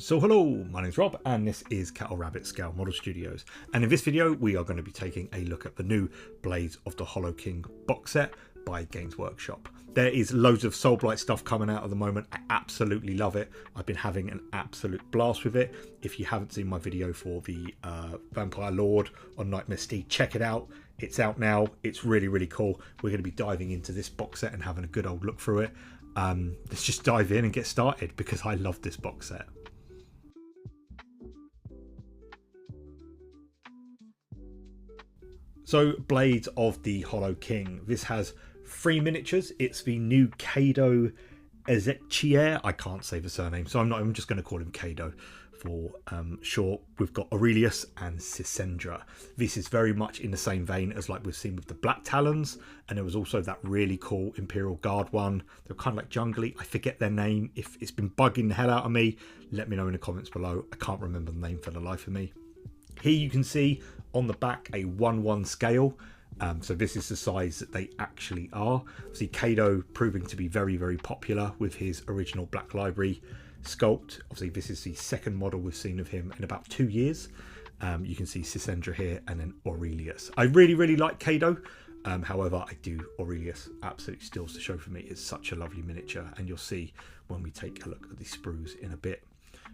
So hello, my name's Rob and this is Cattle Rabbit Scale Model Studios, and in this video we are going to be taking a look at the new Blades of the Hollow King box set by Games Workshop. There is loads of Soulblight stuff coming out at the moment. I absolutely love it. I've been having an absolute blast with it. If you haven't seen my video for the Vampire Lord on Nightmare Steed, check it out. It's out now. It's really cool. We're going to be diving into this box set and having a good old look through it. Let's just dive in and get started because I love this box set. So, Blades of the Hollow King. This has 3 miniatures. It's the new Kado Ezechier. I can't say the surname, so I'm just going to call him Kado for short. We've got Aurelius and Sisendra. This is very much in the same vein as like we've seen with the Black Talons, and there was also that really cool Imperial Guard one. They're kind of like jungly. I forget their name. If it's been bugging the hell out of me, let me know in the comments below. I can't remember the name for the life of me. Here you can see on the back a 1:1 scale. So this is the size that they actually are. See Kado proving to be very popular with his original Black Library sculpt. Obviously this is the second model we've seen of him in about 2 years. You can see Sisendra here and then Aurelius. I really like Kado. However, I do Aurelius absolutely steals the show for me. It's such a lovely miniature, and you'll see when we take a look at the sprues in a bit.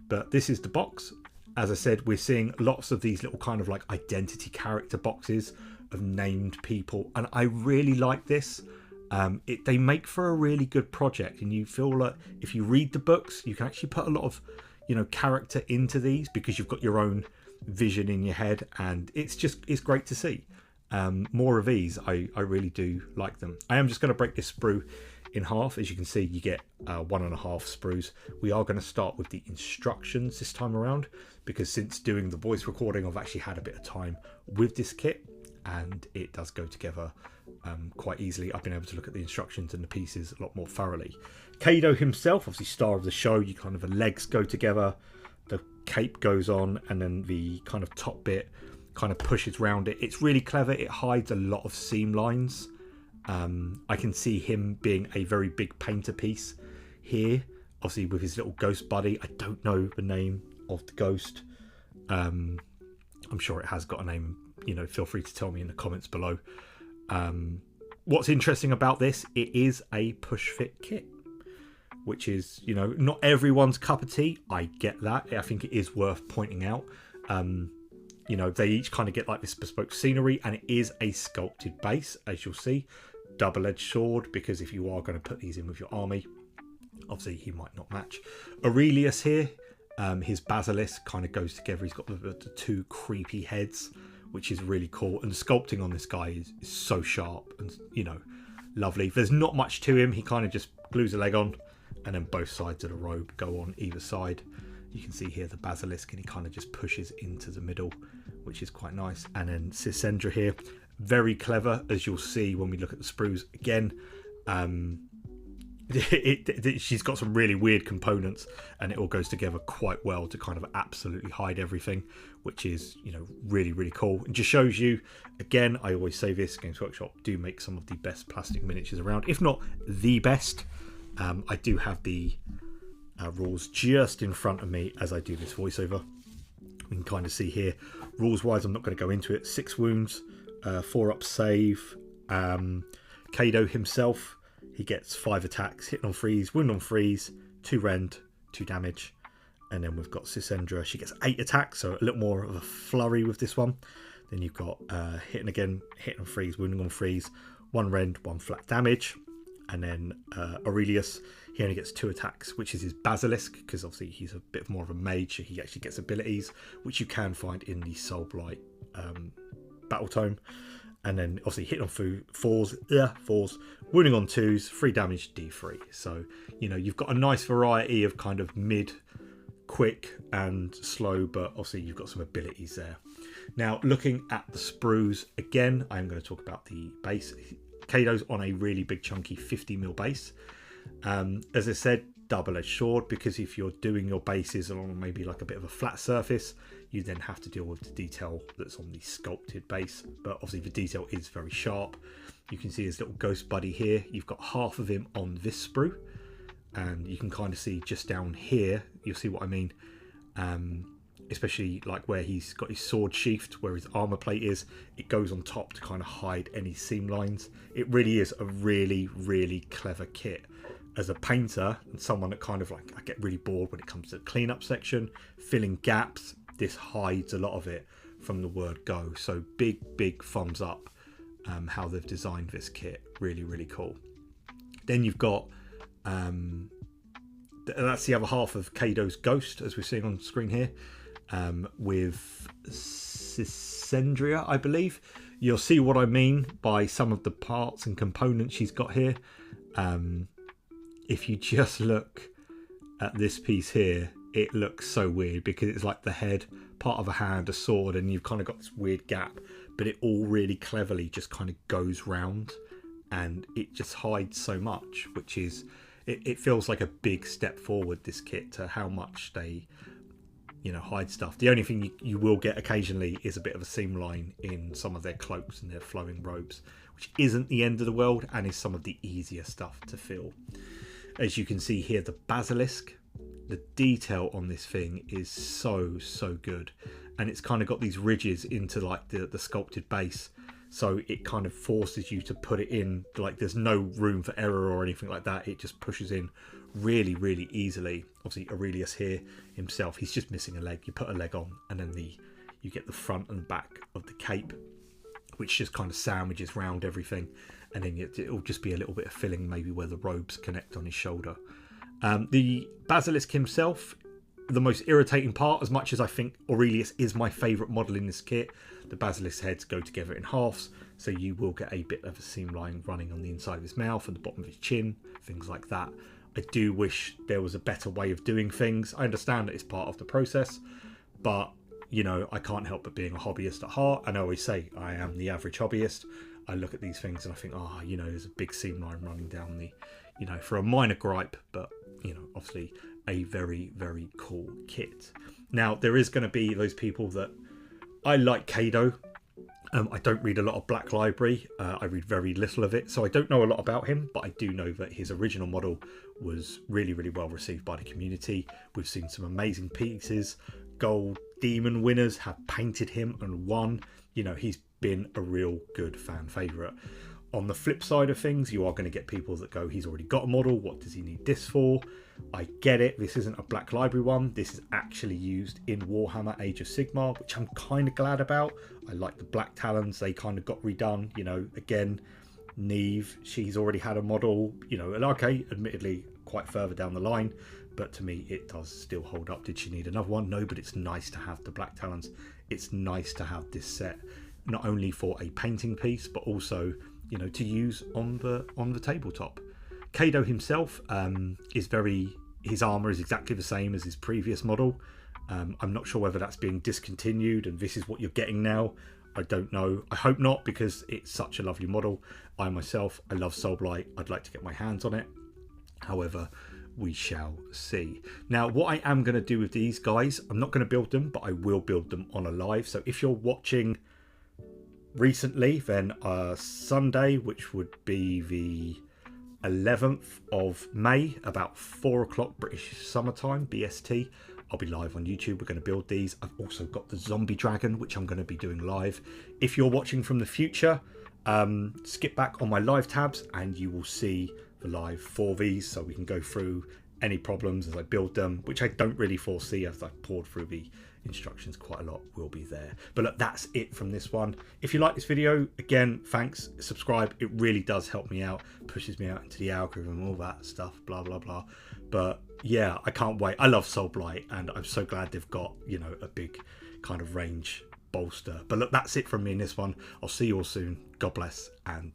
But this is the box. As I said, we're seeing lots of these little kind of like identity character boxes of named people, and I really like this. They make for a really good project, and you feel like if you read the books, you can actually put a lot of, character into these because you've got your own vision in your head, and it's great to see. More of these. I really do like them. I am just going to break this sprue in half. As you can see, you get 1.5 sprues. We are going to start with the instructions this time around, because since doing the voice recording, I've actually had a bit of time with this kit, and it does go together quite easily. I've been able to look at the instructions and the pieces a lot more thoroughly. Kado himself, obviously star of the show, you kind of the legs go together, the cape goes on, and then the kind of top bit kind of pushes round it. It's really clever. It hides a lot of seam lines. I can see him being a very big painter piece here, obviously with his little ghost buddy. I don't know the name of the ghost. I'm sure it has got a name. Feel free to tell me in the comments below. What's interesting about this, it is a push fit kit, which is, not everyone's cup of tea. I get that. I think it is worth pointing out. They each kind of get like this bespoke scenery, and it is a sculpted base, as you'll see. Double-edged sword, because if you are going to put these in with your army, obviously he might not match. Aurelius here, his basilisk kind of goes together. He's got the 2 creepy heads, which is really cool, and the sculpting on this guy is so sharp and lovely. There's not much to him. He kind of just glues a leg on, and then both sides of the robe go on either side. You can see here the basilisk, and he kind of just pushes into the middle, which is quite nice. And then Sisendra here, very clever, as you'll see when we look at the sprues again. She's got some really weird components, and it all goes together quite well to kind of absolutely hide everything, which is really cool. It just shows you, again, I always say this, Games Workshop do make some of the best plastic miniatures around, if not the best. I do have the rules just in front of me as I do this voiceover. We can kind of see here, rules wise, I'm not going to go into it. 6 wounds, 4 up save. Kado himself, he gets 5 attacks, hit on freeze, wound on freeze, 2 rend, 2 damage. And then we've got Sisendra, she gets 8 attacks, so a little more of a flurry with this one. Then you've got hitting again, hit on freeze, wounding on freeze, 1 rend, 1 flat damage. And then Aurelius, he only gets 2 attacks, which is his basilisk, because obviously he's a bit more of a mage, so he actually gets abilities, which you can find in the Soulblight battle tome. And then obviously hit on 4s, wounding on 2s, 3 damage, D3. So you've got a nice variety of kind of mid, quick and slow, but obviously you've got some abilities there. Now looking at the sprues again, I'm going to talk about the base. Kado's on a really big chunky 50mm base. As I said, double-edged sword, because if you're doing your bases along maybe like a bit of a flat surface, you then have to deal with the detail that's on the sculpted base, but obviously the detail is very sharp. You can see his little ghost buddy here. You've got half of him on this sprue, and you can kind of see just down here, you'll see what I mean, especially like where he's got his sword sheathed, where his armor plate is. It goes on top to kind of hide any seam lines. It really is a really, really clever kit. As a painter and someone that kind of like, I get really bored when it comes to the cleanup section, filling gaps, this hides a lot of it from the word go. So big thumbs up how they've designed this kit. Really, really cool. Then you've got that's the other half of Kado's ghost, as we're seeing on screen here, with Sisendria, I believe. You'll see what I mean by some of the parts and components she's got here. If you just look at this piece here, it looks so weird because it's like the head, part of a hand, a sword, and you've kind of got this weird gap, but it all really cleverly just kind of goes round, and it just hides so much, which is, it feels like a big step forward, this kit, to how much they, you know, hide stuff. The only thing you will get occasionally is a bit of a seam line in some of their cloaks and their flowing robes, which isn't the end of the world and is some of the easier stuff to fill. As you can see here, the basilisk, the detail on this thing is so good, and it's kind of got these ridges into like the sculpted base, so it kind of forces you to put it in, like there's no room for error or anything like that. It just pushes in really easily. Obviously Aurelius here himself, he's just missing a leg. You put a leg on and then you get the front and back of the cape, which just kind of sandwiches round everything, and then it'll just be a little bit of filling maybe where the robes connect on his shoulder. The basilisk himself, the most irritating part, as much as I think Aurelius is my favourite model in this kit, the basilisk heads go together in halves, so you will get a bit of a seam line running on the inside of his mouth and the bottom of his chin, things like that. I do wish there was a better way of doing things. I understand that it's part of the process, but you know, I can't help but being a hobbyist at heart, and I always say I am the average hobbyist. I look at these things and I think, oh, you know, there's a big seam line running down the, you know, for a minor gripe, but you know, obviously a very cool kit. Now there is going to be those people that, I like Kado. I don't read a lot of Black Library. I read very little of it, so I don't know a lot about him, but I do know that his original model was really well received by the community. We've seen some amazing pieces. Gold Demon winners have painted him and won. You know, he's been a real good fan favourite. On the flip side of things, you are going to get people that go, he's already got a model, what does he need this for? I get it, this isn't a Black Library one, this is actually used in Warhammer Age of Sigmar, which I'm kind of glad about. I like the Black Talons, they kind of got redone, you know, again, Neve, she's already had a model, you know, and okay, admittedly quite further down the line, but to me it does still hold up. Did she need another one? No, but it's nice to have the Black Talons. It's nice to have this set, not only for a painting piece, but also, you know, to use on the tabletop. Kado himself is his armor is exactly the same as his previous model. I'm not sure whether that's being discontinued and this is what you're getting now. I don't know. I hope not, because it's such a lovely model. I myself, I love Soulblight. I'd like to get my hands on it. However, we shall see. Now, what I am going to do with these guys, I'm not going to build them, but I will build them on a live. So if you're watching recently, then Sunday, which would be the 11th of May, about 4 o'clock British summertime, BST, I'll be live on YouTube. We're going to build these. I've also got the zombie dragon, which I'm going to be doing live. If you're watching from the future, skip back on my live tabs and you will see the live for these, so we can go through any problems as I build them, which I don't really foresee as I poured through the instructions quite a lot will be there. But look, that's it from this one. If you like this video, again, thanks, subscribe. It really does help me out, pushes me out into the algorithm, all that stuff, blah blah. But yeah, I can't wait. I love Soulblight, and I'm so glad they've got, you know, a big kind of range bolster. But look, that's it from me in this one. I'll see you all soon. God bless, and